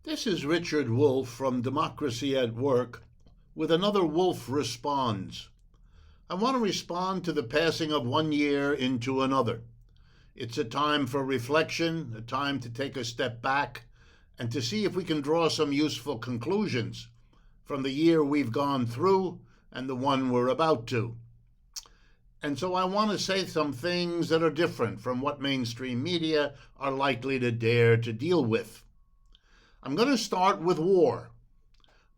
This is Richard Wolff from Democracy at Work with another Wolff Responds. I want to respond to the passing of one year into another. It's a time for reflection, a time to take a step back, and to see if we can draw some useful conclusions from the year we've gone through and the one we're about to. And so I want to say some things that are different from what mainstream media are likely to dare to deal with. I'm going to start with war,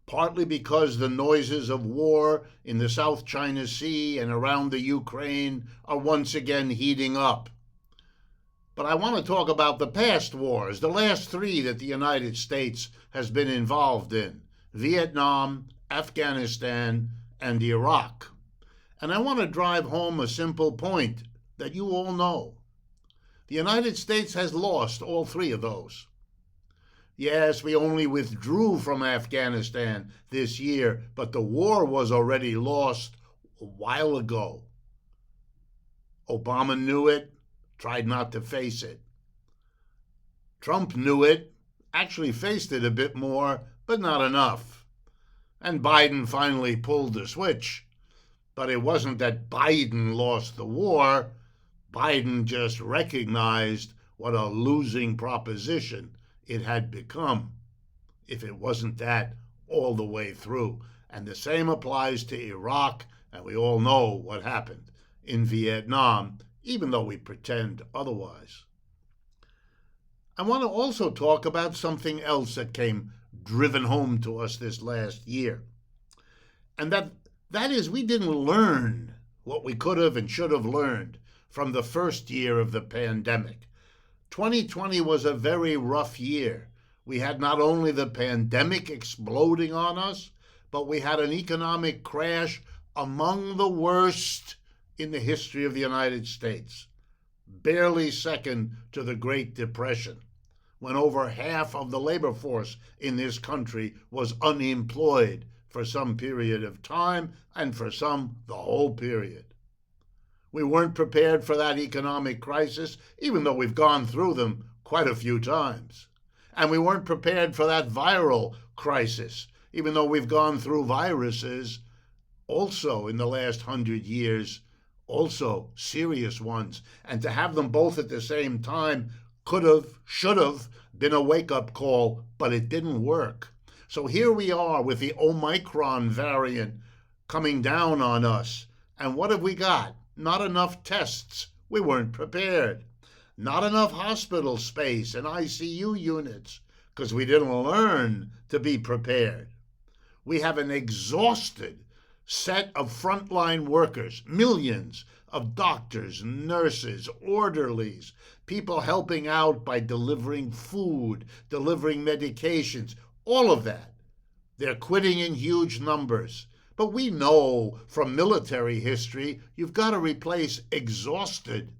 partly because the noises of war in the South China Sea and around the Ukraine are once again heating up. But I want to talk about the past wars, the last three that the United States has been involved in: Vietnam, Afghanistan, and Iraq. And I want to drive home a simple point that you all know. The United States has lost all three of those. Yes, we only withdrew from Afghanistan this year, but the war was already lost a while ago. Obama knew it, tried not to face it. Trump knew it, actually faced it a bit more, but not enough. And Biden finally pulled the switch. But it wasn't that Biden lost the war. Biden just recognized what a losing proposition it had become, if it wasn't that all the way through. And the same applies to Iraq, and we all know what happened in Vietnam, even though we pretend otherwise. I want to also talk about something else that came driven home to us this last year, and that is, we didn't learn what we could have and should have learned from the first year of the pandemic. 2020 was a very rough year. We had not only the pandemic exploding on us, but we had an economic crash among the worst in the history of the United States, barely second to the Great Depression, when over half of the labor force in this country was unemployed for some period of time, and for some, the whole period. We weren't prepared for that economic crisis, even though we've gone through them quite a few times. And we weren't prepared for that viral crisis, even though we've gone through viruses also in the last 100 years, also serious ones. And to have them both at the same time could have, should have been a wake-up call, but it didn't work. So here we are with the Omicron variant coming down on us. And what have we got? Not enough tests. We weren't prepared. Not enough hospital space and ICU units, because we didn't learn to be prepared. We have an exhausted set of frontline workers, millions of doctors, nurses, orderlies, people helping out by delivering food, delivering medications, all of that. They're quitting in huge numbers. But we know from military history, you've got to replace exhausted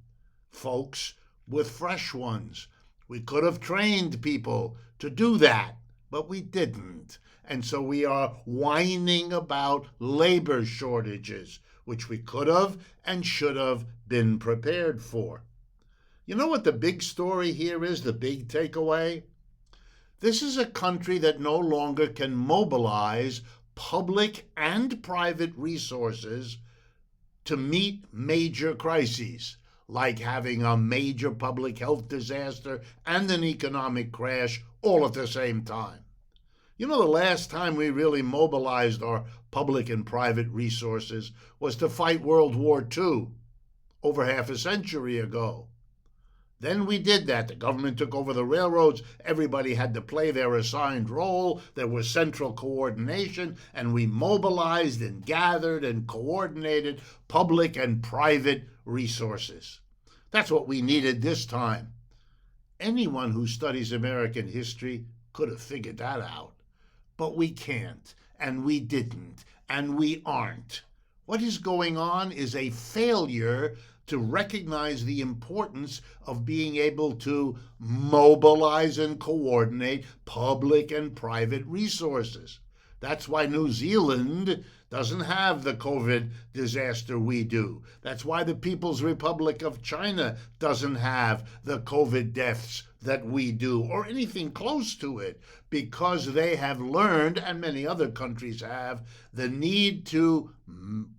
folks with fresh ones. We could have trained people to do that, but we didn't. And so we are whining about labor shortages, which we could have and should have been prepared for. You know what the big story here is, the big takeaway? This is a country that no longer can mobilize public and private resources to meet major crises, like having a major public health disaster and an economic crash all at the same time. You know, the last time we really mobilized our public and private resources was to fight World War II, over half a century ago. Then we did that. The government took over the railroads. Everybody had to play their assigned role. There was central coordination, and we mobilized and gathered and coordinated public and private resources. That's what we needed this time. Anyone who studies American history could have figured that out. But we can't, and we didn't, and we aren't. What is going on is a failure to recognize the importance of being able to mobilize and coordinate public and private resources. That's why New Zealand doesn't have the COVID disaster we do. That's why the People's Republic of China doesn't have the COVID deaths that we do or anything close to it, because they have learned, and many other countries have, the need to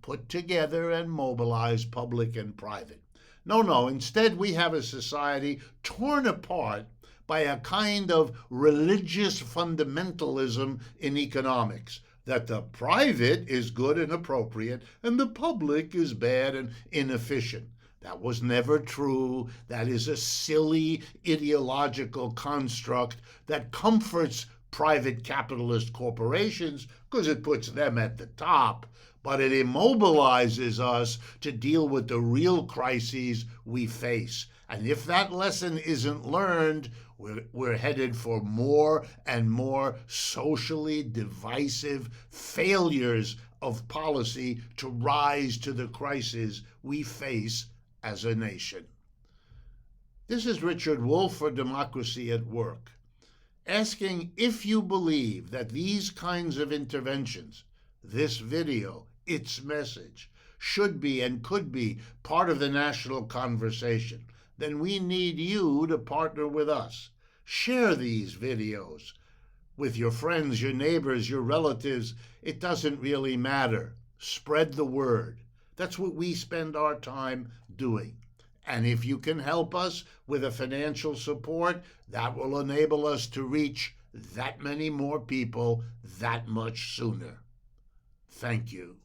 put together and mobilize public and private. No, instead we have a society torn apart by a kind of religious fundamentalism in economics, that the private is good and appropriate and the public is bad and inefficient. That was never true. That is a silly ideological construct that comforts private capitalist corporations because it puts them at the top, but it immobilizes us to deal with the real crises we face. And if that lesson isn't learned, we're headed for more and more socially divisive failures of policy to rise to the crisis we face as a nation. This is Richard Wolff for Democracy at Work, asking if you believe that these kinds of interventions, this video, its message, should be and could be part of the national conversation. Then we need you to partner with us. Share these videos with your friends, your neighbors, your relatives. It doesn't really matter. Spread the word. That's what we spend our time doing. And if you can help us with a financial support, that will enable us to reach that many more people that much sooner. Thank you.